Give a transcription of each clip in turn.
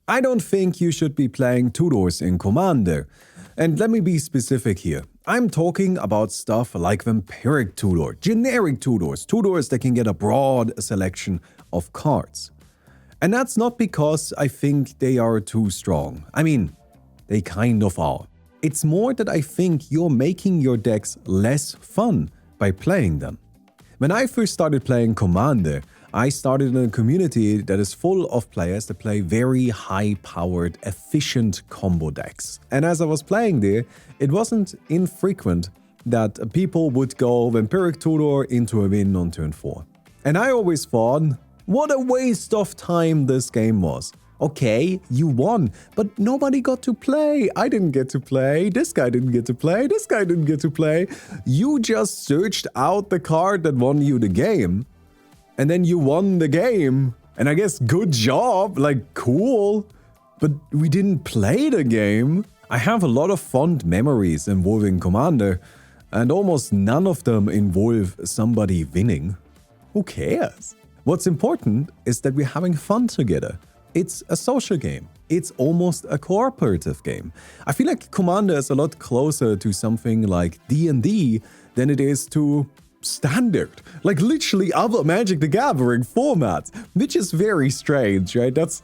I don't think you should be playing tutors in Commander. And let me be specific here. I'm talking about stuff like Vampiric Tutor, generic tutors, tutors that can get a broad selection of cards. And that's not because I think they are too strong. I mean, they kind of are. It's more that I think you're making your decks less fun by playing them. When I first started playing Commander, I started in a community that is full of players that play very high-powered, efficient combo decks. And as I was playing there, it wasn't infrequent that people would go Vampiric Tutor into a win on turn 4. And I always thought, what a waste of time this game was. Okay, you won, but nobody got to play. I didn't get to play, this guy didn't get to play, this guy didn't get to play. You just searched out the card that won you the game. And then you won the game. And I guess good job, like cool. But we didn't play the game. I have a lot of fond memories involving Commander, and almost none of them involve somebody winning. Who cares? What's important is that we're having fun together. It's a social game. It's almost a cooperative game. I feel like Commander is a lot closer to something like D&D than it is to Standard, like literally other Magic the Gathering formats, which is very strange, right? It's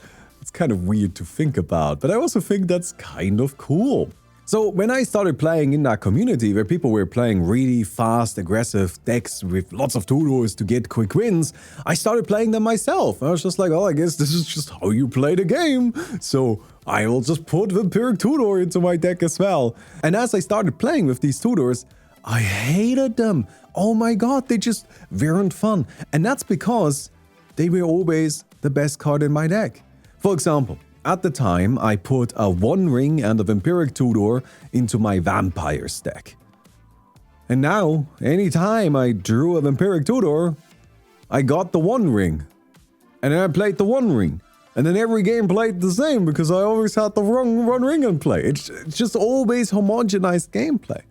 kind of weird to think about, but I also think that's kind of cool. So when I started playing in that community where people were playing really fast, aggressive decks with lots of tutors to get quick wins, I started playing them myself. I was just like, oh, I guess this is just how you play the game. So I will just put Vampiric Tutor into my deck as well. And as I started playing with these tutors, I hated them. Oh my god, they just weren't fun. And that's because they were always the best card in my deck. For example, at the time, I put a One Ring and a Vampiric Tutor into my Vampires deck. And now, anytime I drew a Vampiric Tutor, I got the One Ring. And then I played the One Ring. And then every game played the same because I always had the wrong One Ring in play. It's just always homogenized gameplay.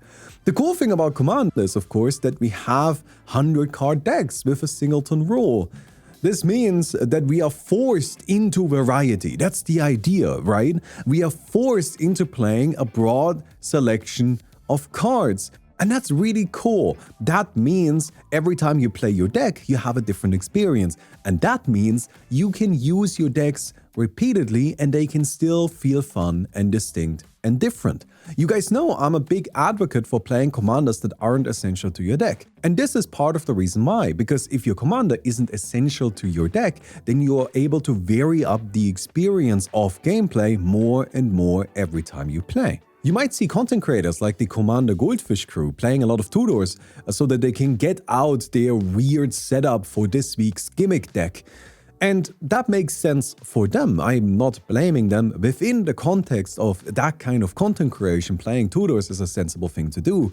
The cool thing about Commander is, of course, that we have 100 card decks with a singleton rule. This means that we are forced into variety. That's the idea, right? We are forced into playing a broad selection of cards. And that's really cool. That means every time you play your deck, you have a different experience. And that means you can use your decks repeatedly and they can still feel fun and distinct and different. You guys know I'm a big advocate for playing commanders that aren't essential to your deck. And this is part of the reason why, because if your commander isn't essential to your deck, then you're able to vary up the experience of gameplay more and more every time you play. You might see content creators like the Commander Goldfish crew playing a lot of tutors so that they can get out their weird setup for this week's gimmick deck. And that makes sense for them. I'm not blaming them. Within the context of that kind of content creation, playing tutors is a sensible thing to do.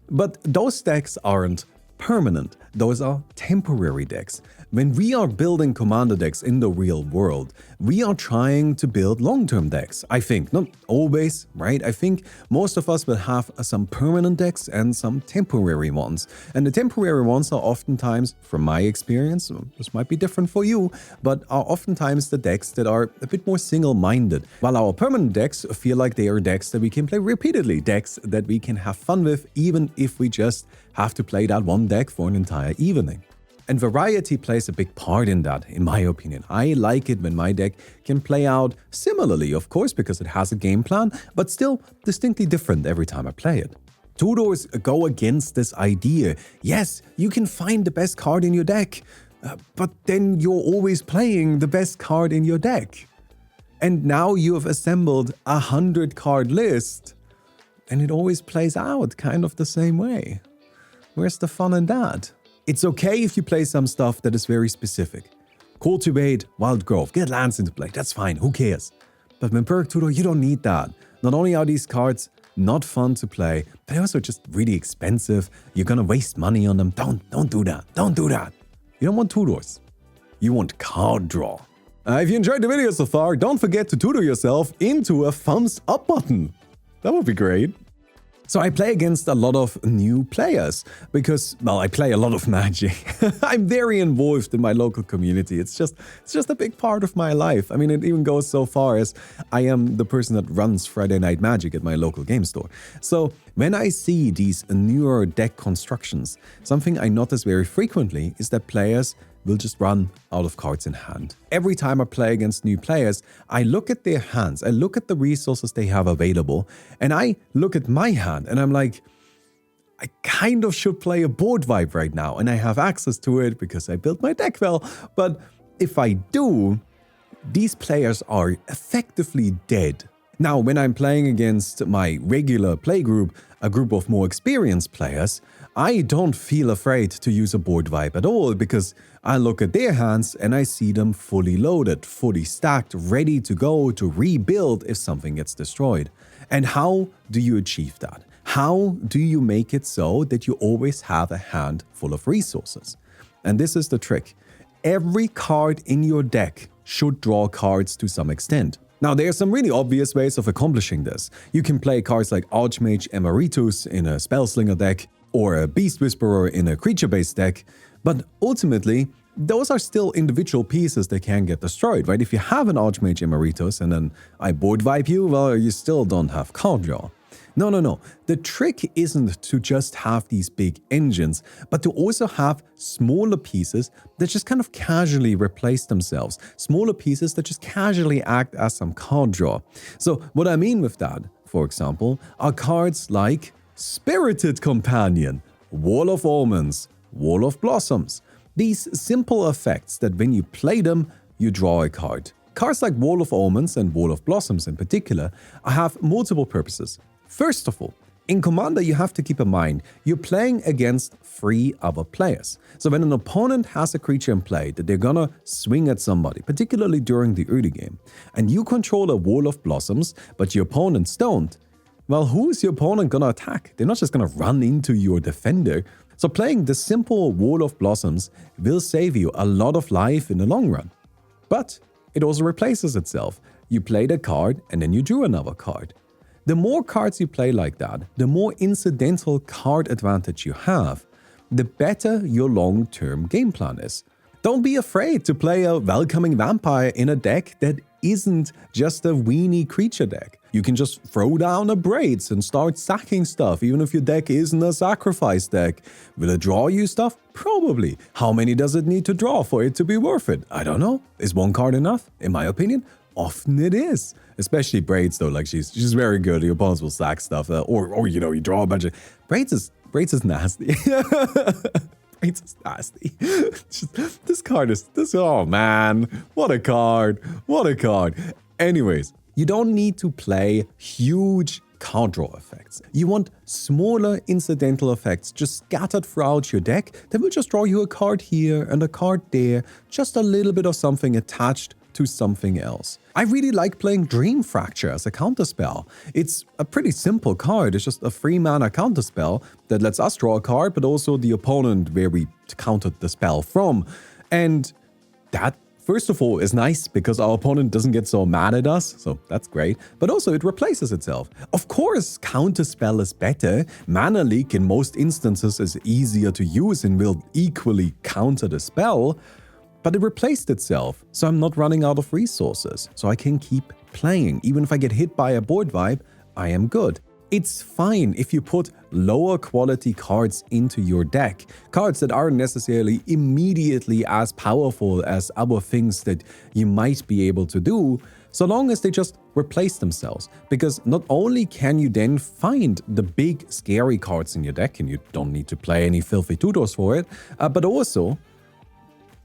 But those decks aren't permanent. Those are temporary decks. When we are building commander decks in the real world, we are trying to build long-term decks, I think. Not always, right? I think most of us will have some permanent decks and some temporary ones. And the temporary ones are oftentimes, from my experience, this might be different for you, but are oftentimes the decks that are a bit more single-minded. While our permanent decks feel like they are decks that we can play repeatedly, decks that we can have fun with, even if we just have to play that one deck for an entire evening. And variety plays a big part in that, in my opinion. I like it when my deck can play out similarly, of course, because it has a game plan, but still distinctly different every time I play it. Tutors go against this idea. Yes, you can find the best card in your deck, but then you're always playing the best card in your deck. And now you have assembled a 100-card list, and it always plays out kind of the same way. Where's the fun in that? It's okay if you play some stuff that is very specific. Cultivate, Wild Growth, get lands into play, that's fine, who cares? But Vampiric Tutor, you don't need that. Not only are these cards not fun to play, they're also just really expensive. You're gonna waste money on them. Don't do that. Don't do that. You don't want tutors. You want card draw. If you enjoyed the video so far, don't forget to tutor yourself into a thumbs up button. That would be great. So I play against a lot of new players because, well, I play a lot of Magic. I'm very involved in my local community. It's just a big part of my life. I mean, it even goes so far as I am the person that runs Friday Night Magic at my local game store. So when I see these newer deck constructions, something I notice very frequently is that players will just run out of cards in hand. Every time I play against new players, I look at their hands, I look at the resources they have available, and I look at my hand and I'm like, I kind of should play a board wipe right now, and I have access to it because I built my deck well. But if I do, these players are effectively dead. Now, when I'm playing against my regular play group, a group of more experienced players, I don't feel afraid to use a board wipe at all because I look at their hands and I see them fully loaded, fully stacked, ready to go to rebuild if something gets destroyed. And how do you achieve that? How do you make it so that you always have a hand full of resources? And this is the trick. Every card in your deck should draw cards to some extent. Now, there are some really obvious ways of accomplishing this. You can play cards like Archmage Emeritus in a Spellslinger deck, or a Beast Whisperer in a creature-based deck, but ultimately, those are still individual pieces that can get destroyed, right? If you have an Archmage Emeritus and then I board wipe you, well, you still don't have card draw. No. The trick isn't to just have these big engines, but to also have smaller pieces that just kind of casually replace themselves. Smaller pieces that just casually act as some card draw. So what I mean with that, for example, are cards like Spirited Companion, Wall of Omens, Wall of Blossoms. These simple effects that when you play them, you draw a card. Cards like Wall of Omens and Wall of Blossoms in particular have multiple purposes. First of all, in Commander you have to keep in mind you're playing against 3 other players. So when an opponent has a creature in play that they're gonna swing at somebody, particularly during the early game, and you control a Wall of Blossoms but your opponents don't, well, who is your opponent gonna attack? They're not just gonna run into your defender. So playing the simple Wall of Blossoms will save you a lot of life in the long run. But it also replaces itself. You played a card and then you drew another card. The more cards you play like that, the more incidental card advantage you have, the better your long-term game plan is. Don't be afraid to play a Welcoming Vampire in a deck that isn't just a weenie creature deck. You can just throw down a Braids and start sacking stuff, even if your deck isn't a sacrifice deck. Will it draw you stuff? Probably. How many does it need to draw for it to be worth it? I don't know. Is one card enough? In my opinion, often it is. Especially Braids though, like she's just very good. Your opponents will sack stuff, or you know, you draw a bunch of Braids is nasty. Braids is nasty. This card is oh man, what a card. Anyways, you don't need to play huge card draw effects. You want smaller incidental effects just scattered throughout your deck that will just draw you a card here and a card there, just a little bit of something attached to something else. I really like playing Dream Fracture as a counterspell. It's a pretty simple card. It's just a 3-mana counterspell that lets us draw a card, but also the opponent where we countered the spell from. And that, first of all, is nice because our opponent doesn't get so mad at us, so that's great. But also it replaces itself. Of course, counterspell is better. Mana Leak in most instances is easier to use and will equally counter the spell. But it replaced itself, so I'm not running out of resources, so I can keep playing. Even if I get hit by a board wipe, I am good. It's fine if you put lower quality cards into your deck, cards that aren't necessarily immediately as powerful as other things that you might be able to do, so long as they just replace themselves. Because not only can you then find the big scary cards in your deck, and you don't need to play any filthy tutors for it, but also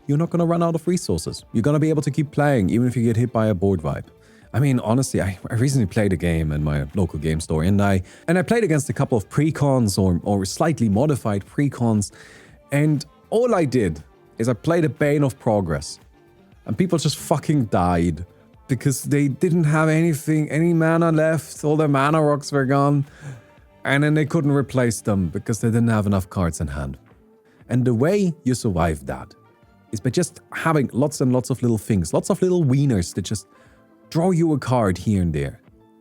you're not going to run out of resources. You're going to be able to keep playing even if you get hit by a board wipe. I mean, honestly, I recently played a game in my local game store, and I played against a couple of precons or slightly modified precons, and all I did is I played a Bane of Progress, and people just fucking died because they didn't have any mana left, all their mana rocks were gone, and then they couldn't replace them because they didn't have enough cards in hand. And the way you survive that is by just having lots and lots of little things, lots of little wieners that just draw you a card here and there,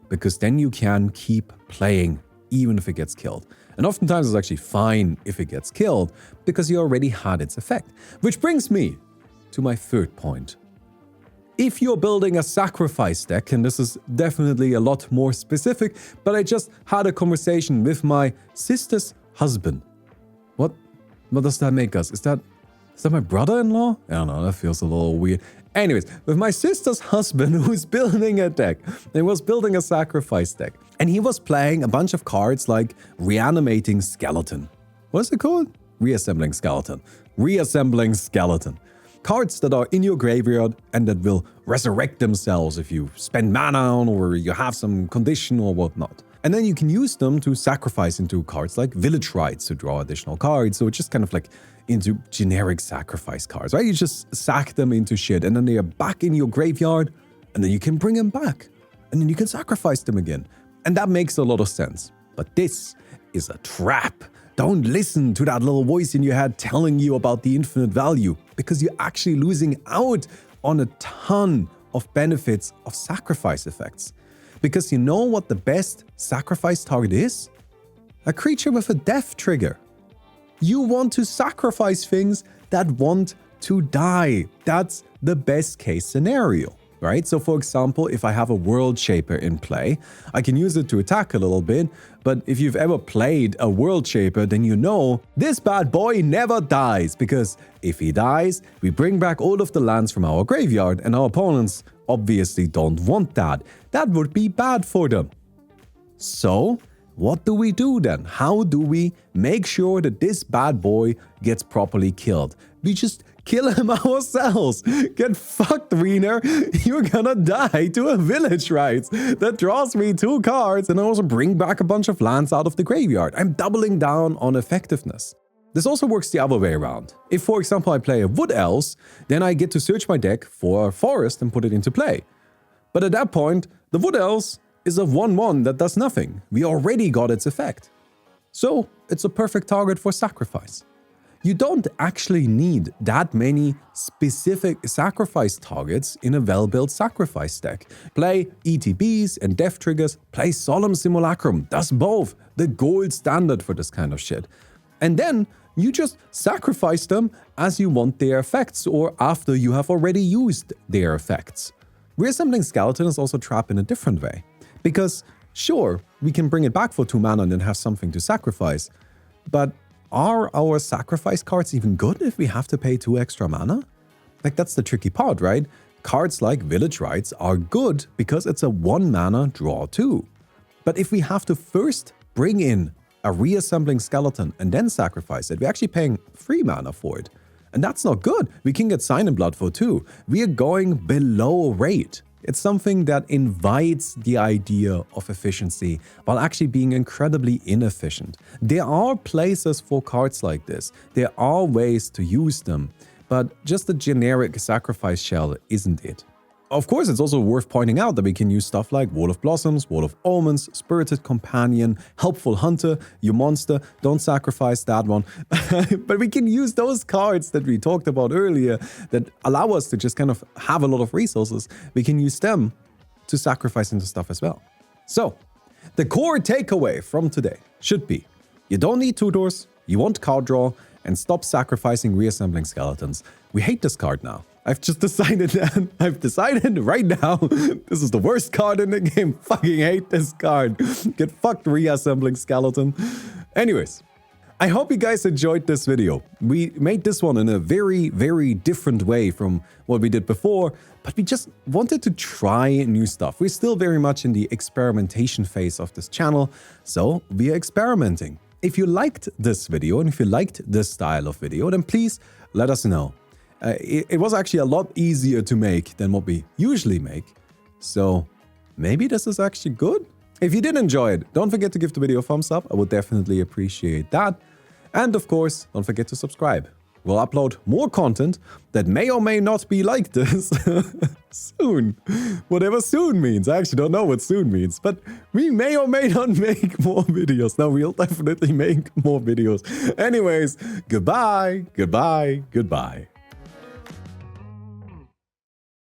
because then you can keep playing even if it gets killed. And oftentimes it's actually fine if it gets killed because you already had its effect. Which brings me to my third point. If you're building a sacrifice deck, and this is definitely a lot more specific, but I just had a conversation with my sister's husband. What does that make us? Is that my brother-in-law? I don't know, that feels a little weird. Anyways, with my sister's husband who's building a deck, and was building a sacrifice deck, and he was playing a bunch of cards like Reanimating Skeleton. What is it called? Reassembling Skeleton. Reassembling Skeleton. Cards that are in your graveyard and that will resurrect themselves if you spend mana on or you have some condition or whatnot. And then you can use them to sacrifice into cards like Village Rites to draw additional cards. So it's just kind of like into generic sacrifice cards, right? You just sack them into shit and then they are back in your graveyard and then you can bring them back and then you can sacrifice them again. And that makes a lot of sense. But this is a trap. Don't listen to that little voice in your head telling you about the infinite value because you're actually losing out on a ton of benefits of sacrifice effects. Because you know what the best sacrifice target is? A creature with a death trigger. You want to sacrifice things that want to die. That's the best case scenario, right? So for example, if I have a World Shaper in play, I can use it to attack a little bit, but if you've ever played a World Shaper, then you know this bad boy never dies, because if he dies, we bring back all of the lands from our graveyard, and our opponents obviously don't want that. That would be bad for them. So, what do we do then? How do we make sure that this bad boy gets properly killed? We just kill him ourselves. Get fucked, Wiener. You're gonna die to a Village Rites that draws me 2 cards and also bring back a bunch of lands out of the graveyard. I'm doubling down on effectiveness. This also works the other way around. If, for example, I play a Wood Elves, then I get to search my deck for a forest and put it into play. But at that point, the Wood Elves is a 1/1 that does nothing. We already got its effect. So, it's a perfect target for sacrifice. You don't actually need that many specific sacrifice targets in a well-built sacrifice deck. Play ETBs and Death Triggers, play Solemn Simulacrum, that's both the gold standard for this kind of shit. And then you just sacrifice them as you want their effects or after you have already used their effects. Reassembling Skeleton is also trapped in a different way. Because, sure, we can bring it back for 2 mana and then have something to sacrifice, but are our sacrifice cards even good if we have to pay 2 extra mana? Like, that's the tricky part, right? Cards like Village Rites are good because it's a 1 mana draw 2. But if we have to first bring in a Reassembling Skeleton and then sacrifice it, we're actually paying 3 mana for it. And that's not good. We can get Sign in Blood for 2. We are going below rate. It's something that invites the idea of efficiency while actually being incredibly inefficient. There are places for cards like this. There are ways to use them, but just a generic sacrifice shell isn't it. Of course, it's also worth pointing out that we can use stuff like Wall of Blossoms, Wall of Omens, Spirited Companion, Helpful Hunter, Your Monster, don't sacrifice that one. But we can use those cards that we talked about earlier that allow us to just kind of have a lot of resources. We can use them to sacrifice into stuff as well. So, the core takeaway from today should be, you don't need tutors, you want card draw, and stop sacrificing Reassembling Skeletons. We hate this card now. I've just decided that. I've decided right now, this is the worst card in the game. Fucking hate this card. Get fucked, Reassembling Skeleton. Anyways, I hope you guys enjoyed this video. We made this one in a very, very different way from what we did before, but we just wanted to try new stuff. We're still very much in the experimentation phase of this channel, so we are experimenting. If you liked this video and if you liked this style of video, then please let us know. It was actually a lot easier to make than what we usually make, so maybe this is actually good? If you did enjoy it, don't forget to give the video a thumbs up. I would definitely appreciate that. And of course, don't forget to subscribe. We'll upload more content that may or may not be like this soon. Whatever soon means. I actually don't know what soon means, but we may or may not make more videos. No, we'll definitely make more videos. Anyways, goodbye, goodbye, goodbye.